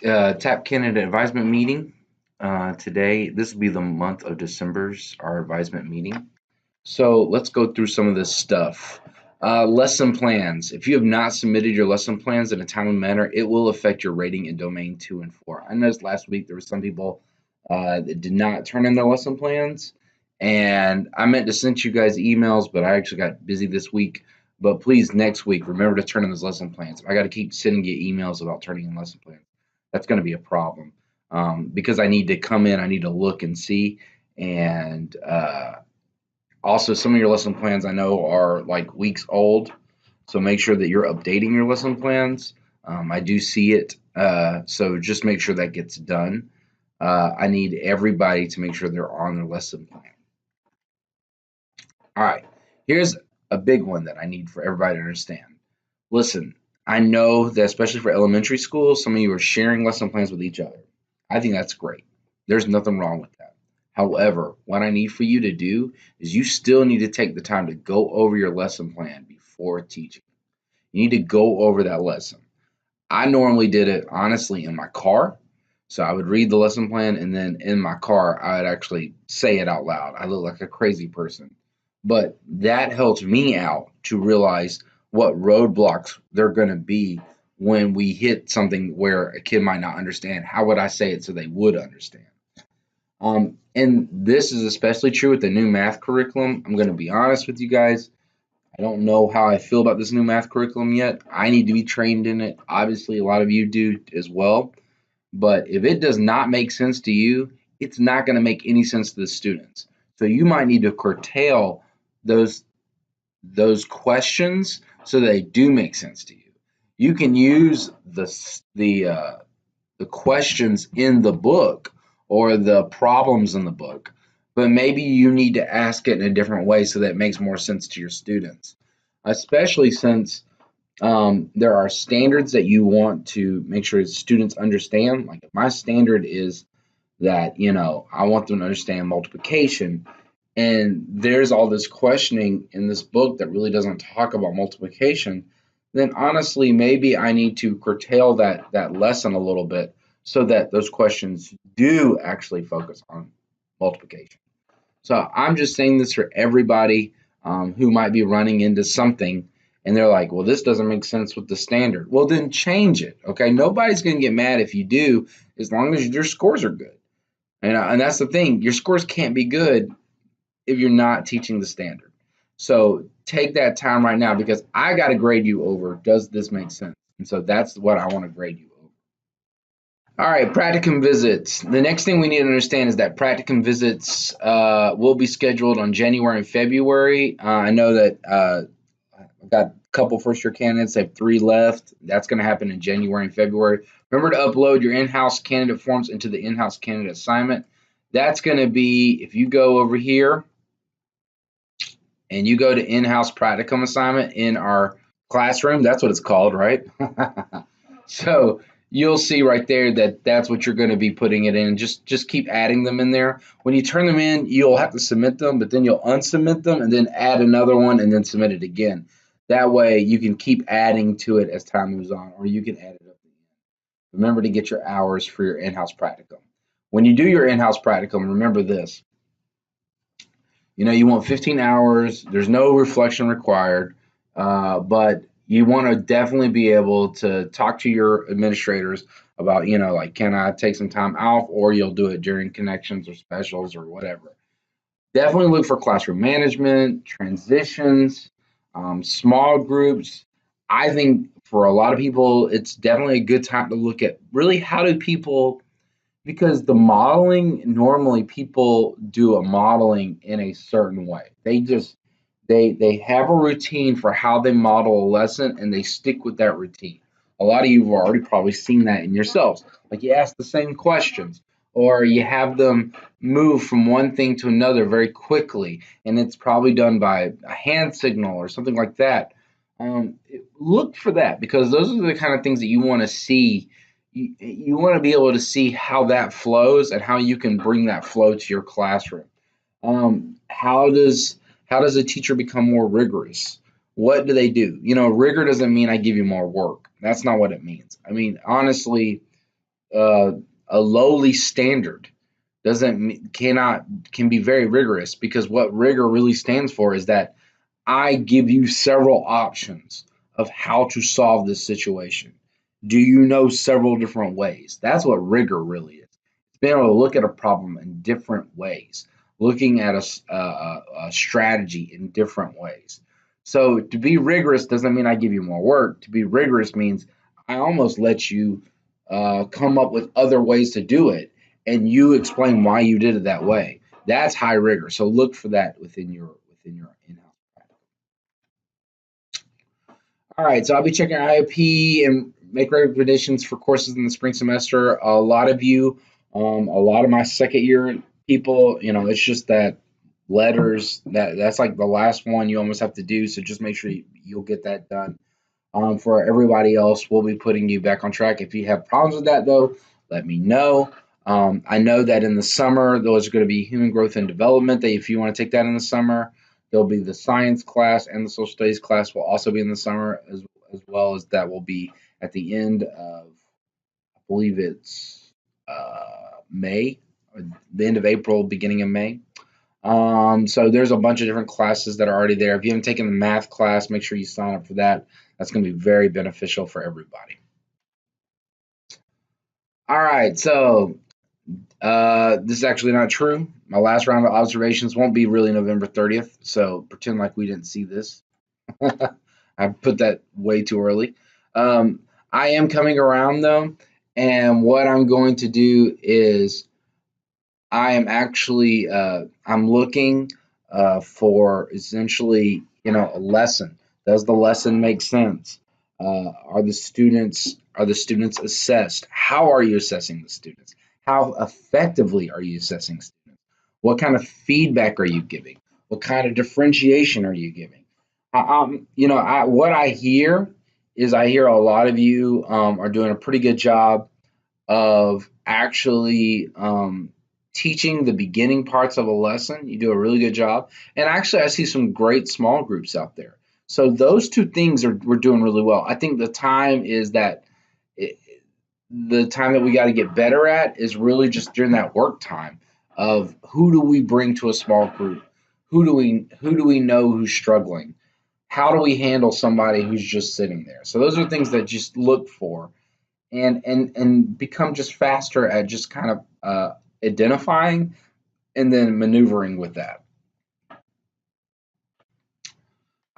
TAP candidate advisement meeting. Today, this will be the month of December's our advisement meeting. So let's go through some of this stuff. Lesson plans. If you have not submitted your lesson plans in a timely manner, it will affect your rating in domain 2 and 4. I noticed last week there were some people that did not turn in their lesson plans, and I meant to send you guys emails, but I actually got busy this week. But please, next week, remember to turn in those lesson plans. If I got to keep sending you emails about turning in lesson plans, that's going to be a problem because I need to come in, I need to look and see, and also, some of your lesson plans I know are like weeks old, so make sure that you're updating your lesson plans. I do see it, so just make sure that gets done. I need everybody to make sure they're on their lesson plan. All right, here's a big one that I need for everybody to understand. Listen, I know that especially for elementary school, some of you are sharing lesson plans with each other. I think that's great. There's nothing wrong with that. However, what I need for you to do is you still need to take the time to go over your lesson plan before teaching. You need to go over that lesson. I normally did it honestly in my car. So I would read the lesson plan and then in my car, I would actually say it out loud. I look like a crazy person. But that helps me out to realize what roadblocks they're going to be when we hit something where a kid might not understand. How would I say it so they would understand? And this is especially true with the new math curriculum. I'm going to be honest with you guys. I don't know how I feel about this new math curriculum yet. I need to be trained in it. Obviously, a lot of you do as well. But if it does not make sense to you, it's not going to make any sense to the students. So you might need to curtail those questions so they do make sense to you. You can use the questions in the book or the problems in the book, but maybe you need to ask it in a different way so that it makes more sense to your students, especially since there are standards that you want to make sure students understand. Like if my standard is that, I want them to understand multiplication, and there's all this questioning in this book that really doesn't talk about multiplication, then honestly, maybe I need to curtail that lesson a little bit so that those questions do actually focus on multiplication. So I'm just saying this for everybody who might be running into something and they're like, well, this doesn't make sense with the standard. Well, then change it. Okay. Nobody's going to get mad if you do, as long as your scores are good. And that's the thing. Your scores can't be good if you're not teaching the standard. So take that time right now because I got to grade you over. Does this make sense? And so that's what I want to grade you over. All right, practicum visits. The next thing we need to understand is that practicum visits will be scheduled on January and February. I know that I've got a couple first-year candidates. I have 3 left. That's going to happen in January and February. Remember to upload your in-house candidate forms into the in-house candidate assignment. That's going to be, if you go over here and you go to in-house practicum assignment in our classroom, that's what it's called, right? So you'll see right there that that's what you're going to be putting it in. Just keep adding them in there. When you turn them in, you'll have to submit them, but then you'll unsubmit them and then add another one and then submit it again. That way you can keep adding to it as time moves on, or you can add it up. Remember to get your hours for your in-house practicum. When you do your in-house practicum, remember this. You want 15 hours. There's no reflection required, but you want to definitely be able to talk to your administrators about, like, can I take some time off, or you'll do it during connections or specials or whatever. Definitely look for classroom management, transitions, small groups. I think for a lot of people, it's definitely a good time to look at really how do people, because the modeling, normally people do a modeling in a certain way. They have a routine for how they model a lesson and they stick with that routine. A lot of you have already probably seen that in yourselves. Like you ask the same questions or you have them move from one thing to another very quickly, and it's probably done by a hand signal or something like that. Look for that because those are the kind of things that you want to see. You want to be able to see how that flows and how you can bring that flow to your classroom. How does a teacher become more rigorous? What do they do? Rigor doesn't mean I give you more work. That's not what it means. I mean, honestly, a lowly standard doesn't cannot can be very rigorous, because what rigor really stands for is that I give you several options of how to solve this situation. Do you know several different ways? That's what rigor really is. It's being able to look at a problem in different ways, looking at a strategy in different ways. So to be rigorous doesn't mean I give you more work. To be rigorous means I almost let you come up with other ways to do it, and you explain why you did it that way. That's high rigor. So look for that within your in-house. All right, so I'll be checking IOP and make recommendations for courses in the spring semester. A lot of you, a lot of my second year people, it's just that letters that's like the last one you almost have to do. So just make sure you'll get that done. For everybody else, we'll be putting you back on track. If you have problems with that, though, let me know. I know that in the summer, those are going to be human growth and development. That if you want to take that in the summer, there'll be the science class, and the social studies class will also be in the summer, as well as that will be at the end of, I believe it's May, or the end of April, beginning of May. So there's a bunch of different classes that are already there. If you haven't taken the math class, make sure you sign up for that. That's going to be very beneficial for everybody. All right, so this is actually not true. My last round of observations won't be really November 30th, so pretend like we didn't see this. I put that way too early. I am coming around though, and what I'm going to do is I am actually I'm looking for essentially a lesson. Does the lesson make sense? Are the students assessed? How are you assessing the students? How effectively are you assessing students? What kind of feedback are you giving? What kind of differentiation are you giving? What I hear is I hear a lot of you are doing a pretty good job of actually teaching the beginning parts of a lesson. You do a really good job. And actually, I see some great small groups out there. So those two things we're doing really well. I think the time is that it, the time that we got to get better at is really just during that work time of who do we bring to a small group? Who do we know who's struggling? How do we handle somebody who's just sitting there? So those are things that just look for and become just faster at just kind of identifying and then maneuvering with that.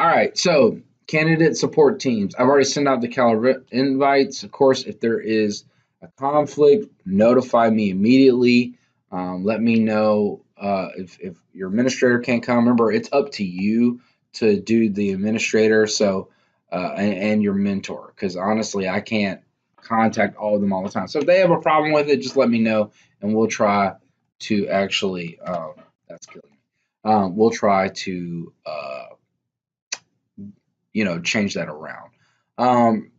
All right, so candidate support teams. I've already sent out the calendar invites. Of course, if there is a conflict, notify me immediately. Let me know if your administrator can't come. Remember, it's up to you to do the administrator, so and your mentor, because honestly, I can't contact all of them all the time. So if they have a problem with it, just let me know, and we'll try to actually. That's killing me. We'll try to change that around. Um,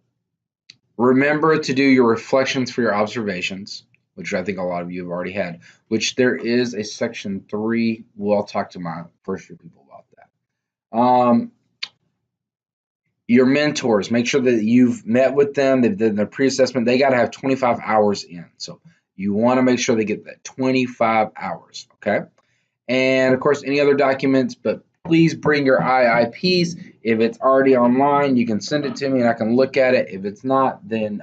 Remember to do your reflections for your observations, which I think a lot of you have already had, which there is a section 3. We'll talk to my first year people about that. Your mentors, make sure that you've met with them, they've done their pre-assessment. They got to have 25 hours in. So you want to make sure they get that 25 hours, okay? And of course, any other documents, but please bring your IIPs. If it's already online, you can send it to me and I can look at it. If it's not, then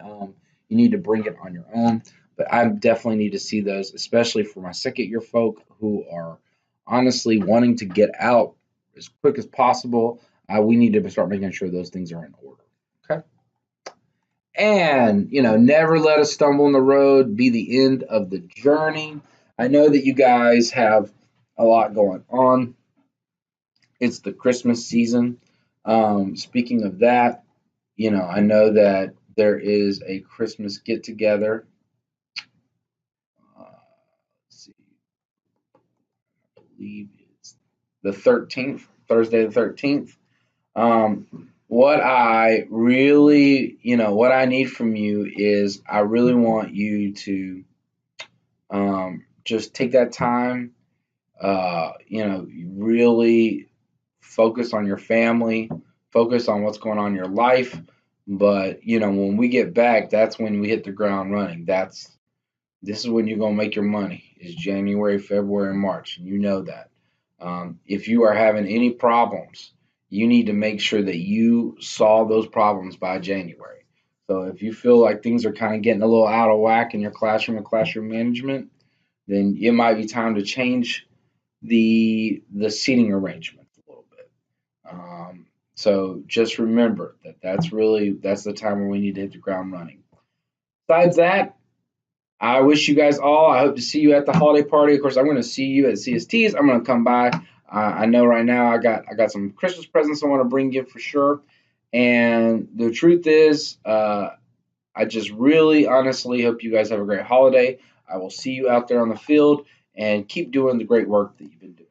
you need to bring it on your own. But I definitely need to see those, especially for my second year folk who are honestly wanting to get out as quick as possible. We need to start making sure those things are in order. Okay. And, never let us stumble in the road be the end of the journey. I know that you guys have a lot going on. It's the Christmas season. Speaking of that, I know that there is a Christmas get together. Let's see, I believe it's the 13th, Thursday the 13th. What I really, what I need from you is I really want you to just take that time, really focus on your family, focus on what's going on in your life, But when we get back, that's when we hit the ground running. This is when you're gonna make your money. Is January, February, and March, and you know that. If you are having any problems, you need to make sure that you solve those problems by January. So if you feel like things are kind of getting a little out of whack in your classroom and classroom management, then it might be time to change the seating arrangements a little bit. So just remember that that's the time where we need to hit the ground running. Besides that, I wish you guys all. I hope to see you at the holiday party. Of course, I'm going to see you at CSTs. I'm going to come by. I know right now I got some Christmas presents I want to bring you for sure. And the truth is, I just really honestly hope you guys have a great holiday. I will see you out there on the field and keep doing the great work that you've been doing.